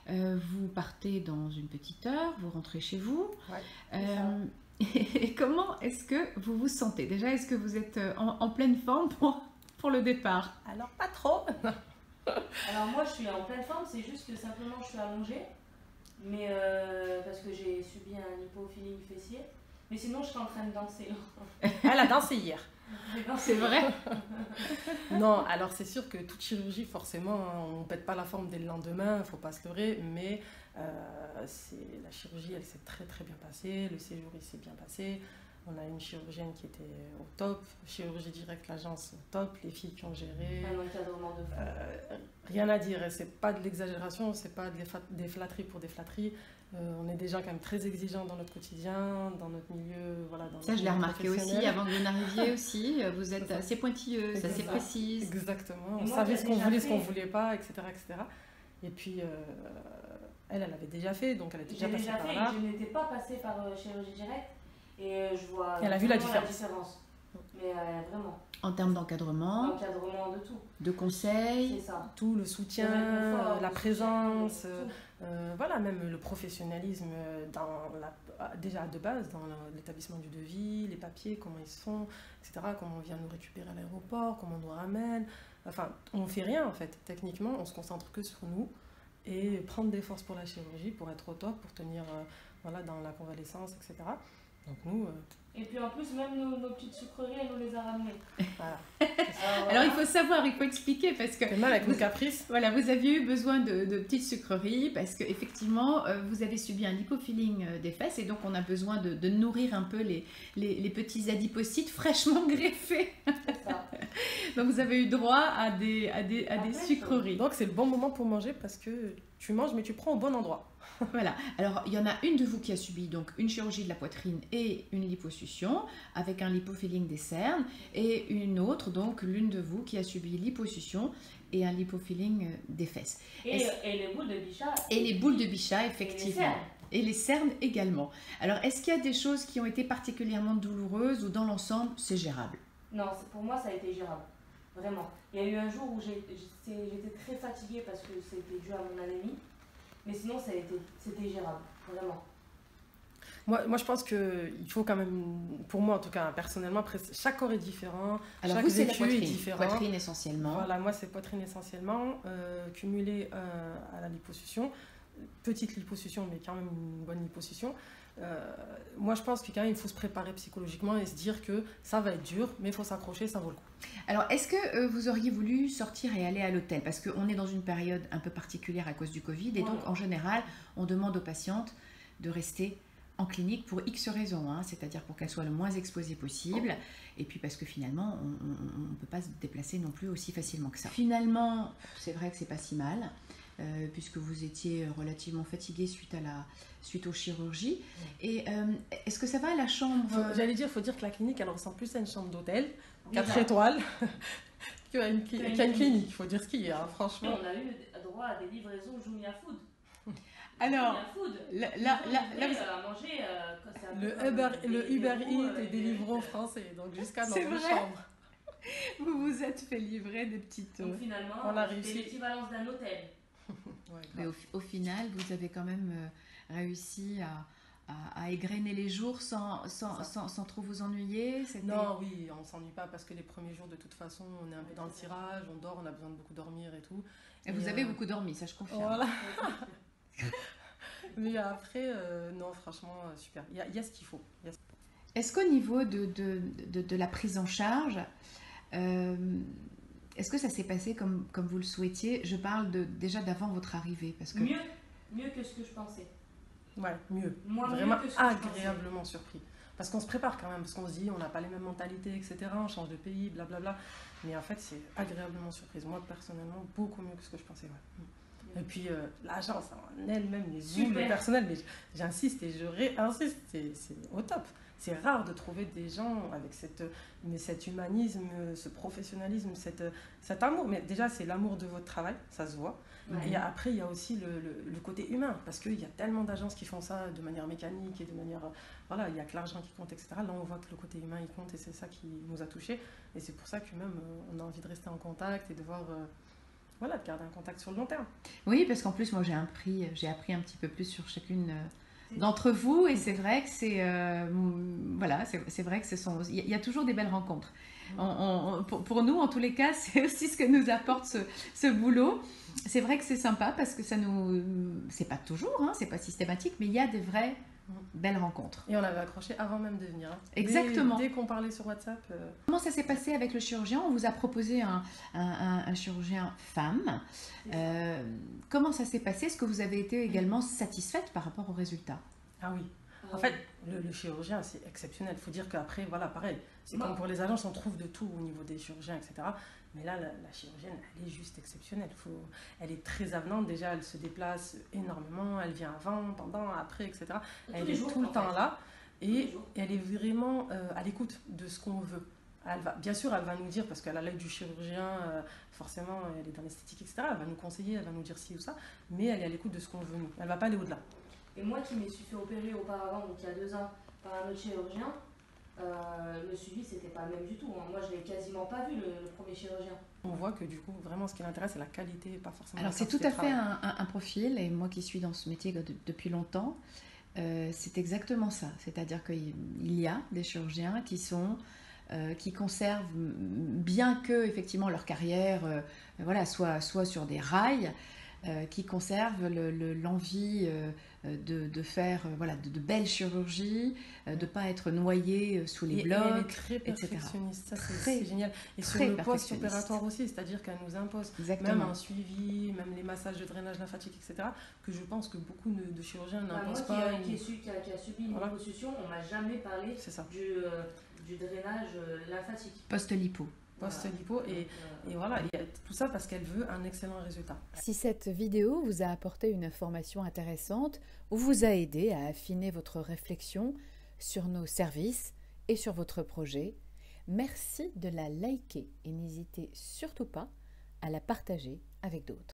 Vous partez dans une petite heure, vous rentrez chez vous. Ouais, c'est ça. Et comment est-ce que vous vous sentez? Déjà, est-ce que vous êtes en pleine forme pour le départ? Alors, pas trop. Alors moi je suis en pleine forme, c'est juste que simplement je suis allongée, mais parce que j'ai subi un hypofilling fessier. Mais sinon je suis en train de danser. Elle a dansé hier. C'est vrai? Non, alors c'est sûr que toute chirurgie, forcément, hein, on ne pète pas la forme dès le lendemain, il ne faut pas se leurrer, mais la chirurgie, elle s'est très très bien passée, le séjour, il s'est bien passé. On a une chirurgienne qui était au top, chirurgie directe, l'agence au top, les filles qui ont géré. Un encadrement de fou. Rien à dire, c'est pas de l'exagération, c'est pas des flatteries pour des flatteries. On est déjà quand même très exigeants dans notre quotidien, dans notre milieu, voilà. Dans Ça, notre je l'ai milieu remarqué aussi professionnel. avant que vous n'arrive aussi. Vous êtes C'est ça. assez pointilleuse, assez ça. précise. Exactement, Et on moi, savait j'ai ce qu'on déjà voulait, ce qu'on fait. voulait pas, etc., etc. Et puis, elle avait déjà fait, donc elle était déjà J'ai passée déjà par fait, là. je n'étais pas passée par chirurgie directe et je vois Elle a vu la vraiment différence. Mais vraiment, En termes d'encadrement, encadrement de tout, de conseils. c'est ça. Tout le Le soutien, réconfort, la le présence, soutien, tout. voilà, même le professionnalisme déjà de base, dans l'établissement du devis, les papiers, comment ils se font, etc., comment on vient nous récupérer à l'aéroport, comment on nous ramène. Enfin, on fait rien en fait. Techniquement, on se concentre que sur nous et prendre des forces pour la chirurgie, pour être au top, pour tenir voilà, dans la convalescence, etc. Donc nous, Et puis en plus, même nos petites sucreries, elle nous les a ramenées. voilà. Alors, il faut savoir, il faut expliquer parce que C'est mal avec nos caprices. voilà, vous aviez eu besoin de petites sucreries parce qu'effectivement, vous avez subi un lipofilling des fesses et donc on a besoin de nourrir un peu les petits adipocytes fraîchement greffés. C'est ça. Donc vous avez eu droit à des plein de sucreries. Donc c'est le bon moment pour manger parce que tu manges mais tu prends au bon endroit. Voilà. Alors, il y en a une de vous qui a subi donc une chirurgie de la poitrine et une liposuction avec un lipofilling des cernes et une autre, donc l'une de vous qui a subi liposuction et un lipofilling des fesses. Et les boules de Bichat. Et les boules de Bichat, Et les effectivement. cernes. Et les cernes également. Alors, est-ce qu'il y a des choses qui ont été particulièrement douloureuses ou dans l'ensemble, c'est gérable? Non, pour moi, ça a été gérable. Vraiment. Il y a eu un jour où j'étais très fatiguée parce que c'était dû à mon anémie. Mais sinon, c'était gérable. Vraiment. Moi, je pense qu'il faut quand même, pour moi en tout cas, personnellement, après, chaque corps est différent, Alors, chaque vous, c'est la vécu est poitrine. différent. Poitrine essentiellement. Voilà, moi c'est poitrine essentiellement, cumulée à la liposuction. Petite liposuction, mais quand même une bonne liposuction. Moi je pense que quand même il faut se préparer psychologiquement et se dire que ça va être dur, mais il faut s'accrocher, ça vaut le coup. Alors, est-ce que vous auriez voulu sortir et aller à l'hôtel? Parce qu'on est dans une période un peu particulière à cause du Covid et donc, en général, on demande aux patientes de rester en clinique pour X raisons, hein, c'est-à-dire pour qu'elles soient le moins exposées possible, et puis parce que finalement, on ne peut pas se déplacer non plus aussi facilement que ça. Finalement, c'est vrai que c'est pas si mal, puisque vous étiez relativement fatiguée suite aux chirurgies. Et est-ce que ça va la chambre? J'allais dire, il faut dire que la clinique elle ressemble plus à une chambre d'hôtel, Déjà. 4 étoiles, qu'à une clinique, il faut dire ce qu'il y a, hein, Et franchement. on a eu droit à des livraisons Jumia Food. Alors, Jumia Food. là, Ils là, nous ont là, livré, là, à manger, c'est un peu Le comme Uber des roues, Eats est des délivré en frites. français, donc jusqu'à dans C'est nos vrai chambres. vous vous êtes fait livrer des petites... Donc finalement, On a c'était réussi. l'équivalence d'un hôtel. Ouais, Mais grave. au final, vous avez quand même réussi à égrener les jours sans trop vous ennuyer. Non, oui, on s'ennuie pas parce que les premiers jours, de toute façon, on est un peu dans le tirage, on dort, on a besoin de beaucoup dormir et tout. Et vous avez beaucoup dormi, ça je confirme. Voilà. Mais après, non, franchement, super. Il y a ce qu'il faut. Est-ce qu'au niveau de la prise en charge, est-ce que ça s'est passé comme vous le souhaitiez? Je parle déjà d'avant votre arrivée. Parce que... Mieux que ce que je pensais. Ouais, mieux. Moi, mieux Vraiment que ce que je pensais. agréablement surpris. Parce qu'on se prépare quand même, parce qu'on se dit, on n'a pas les mêmes mentalités, etc. On change de pays, blablabla. Mais en fait, c'est agréablement surprise. Moi, personnellement, beaucoup mieux que ce que je pensais. Ouais. Et puis, l'agence en elle-même, les Super. le personnel, mais j'insiste et je réinsiste, c'est au top. C'est rare de trouver des gens avec cet humanisme, ce professionnalisme, cet amour. Mais déjà, c'est l'amour de votre travail, ça se voit. Ouais. Et après, il y a aussi le côté humain, parce qu'il y a tellement d'agences qui font ça de manière mécanique et de manière... Voilà, il n'y a que l'argent qui compte, etc. Là, on voit que le côté humain, il compte et c'est ça qui nous a touchés. Et c'est pour ça que même, on a envie de rester en contact et de voir voilà, de garder un contact sur le long terme. Oui, parce qu'en plus, moi, j'ai appris un petit peu plus sur chacune d'entre vous, et c'est vrai que voilà, c'est vrai que il y a toujours des belles rencontres. Pour nous, en tous les cas, c'est aussi ce que nous apporte ce boulot. C'est vrai que c'est sympa parce que c'est pas toujours, hein, c'est pas systématique, mais il y a des vraies belles rencontres. Et on avait accroché avant même de venir. Hein. Exactement. Dès qu'on parlait sur WhatsApp. Comment ça s'est passé avec le chirurgien? On vous a proposé un chirurgien femme. Comment ça s'est passé? Est-ce que vous avez été également satisfaite par rapport aux résultats? Ah oui. En fait, le chirurgien, c'est exceptionnel. Il faut dire qu'après, voilà, pareil. C'est comme pour les agences, on trouve de tout au niveau des chirurgiens, etc. Mais là, la chirurgienne, elle est juste exceptionnelle. Elle est très avenante. Déjà, elle se déplace énormément. Elle vient avant, pendant, après, etc. Elle est tout le temps là. Et elle est vraiment à l'écoute de ce qu'on veut. Bien sûr, elle va nous dire, parce qu'elle a l'œil du chirurgien, forcément, elle est dans l'esthétique, etc. Elle va nous conseiller, elle va nous dire ci ou ça. Mais elle est à l'écoute de ce qu'on veut, nous. Elle ne va pas aller au-delà. Et moi qui me suis fait opérer auparavant, donc il y a 2 ans, par un autre chirurgien, le suivi c'était pas le même du tout. Hein. Moi je l'ai quasiment pas vu le premier chirurgien. On voit que du coup vraiment ce qui l'intéresse c'est la qualité, pas forcément. Alors c'est tout à fait un profil, et moi qui suis dans ce métier depuis longtemps, c'est exactement ça. C'est-à-dire qu'il y a des chirurgiens qui conservent, bien que effectivement leur carrière voilà, soit sur des rails, qui conservent l'envie de faire voilà, de belles chirurgies, de ne pas être noyé sous les blocs, elle est très perfectionniste, ça c'est génial. Et sur le post-opératoire aussi, c'est-à-dire qu'elle nous impose même un suivi, même les massages de drainage lymphatique, etc., que je pense que beaucoup de chirurgiens n'imposent pas. Moi qui a subi une liposuction, on ne m'a jamais parlé du drainage lymphatique. Post-lipo. Post-lipo, et voilà, et tout ça parce qu'elle veut un excellent résultat. Si cette vidéo vous a apporté une information intéressante ou vous a aidé à affiner votre réflexion sur nos services et sur votre projet, merci de la liker et n'hésitez surtout pas à la partager avec d'autres.